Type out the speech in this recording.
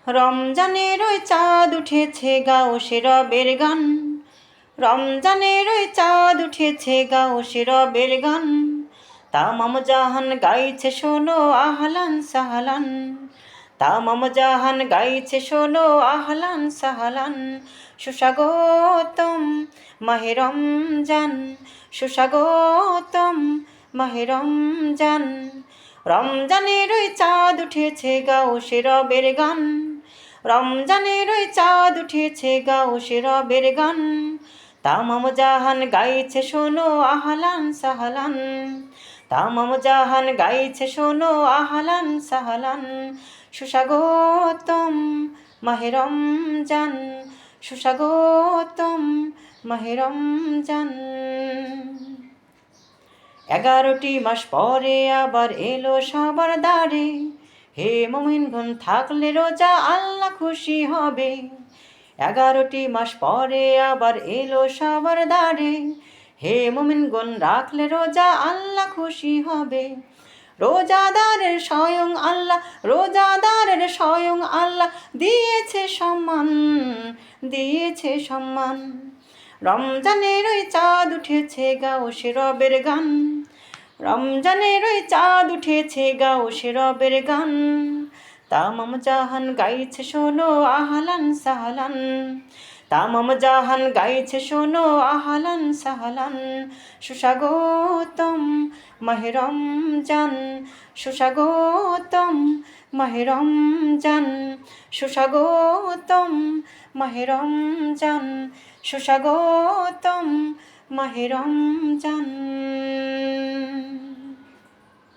রমজানের ওই চাঁদ উঠেছে গাও সে রবের গান, রমজানের ওই চাঁদ উঠেছে গাও সে রবের গান, তামাম জাহান গাইছে শোনো আহলান সাহলান, তামাম জাহান গাইছে শোনো আহলান সাহলান। সুস্বাগতম মাহে রমজান, সুস্বাগতম মাহে রমজান, রমজানের ওই চাঁদ উঠেছে গাও সে রবের গান, রমজানের ওই চাঁদ উঠেছে গাও সে রবের গান, তামাম জাহান গাইছে শোনো আহলান সাহলান, তামাম জাহান গাইছে শোনো আহলান সাহলান। সুস্বাগতম মাহে রমজান, সুস্বাগতম মাহে রমজান। 11টি মাস পরে আবার এলো সবার দ্বারে, হে মুমিনগণ থাকলে রোজা আল্লাহ খুশি হবে। 11টি মাস পরে আবার এলো সবার দ্বারে, হে মুমিনগণ রাখলে রোজা আল্লাহ খুশি হবে। রোজাদারের স্বয়ং আল্লাহ, রোজাদারের স্বয়ং আল্লাহ দিয়েছে সম্মান, দিয়েছে সম্মান। রমজানের ওই চাঁদ উঠেছে গাও সে রবের গান, রমজানের ওই চাঁদ উঠেছে গাও সে রবের গান, তামাম জাহান গাইছে শোনো আহলান সাহলান, তামাম জাহান গাইছে শোনো আহলান সাহলান। সুস্বাগতম মাহে রমজান, সুস্বাগতম মাহে রমজান, সুস্বাগতম মাহে রমজান, সুস্বাগতম মাহে রমজান।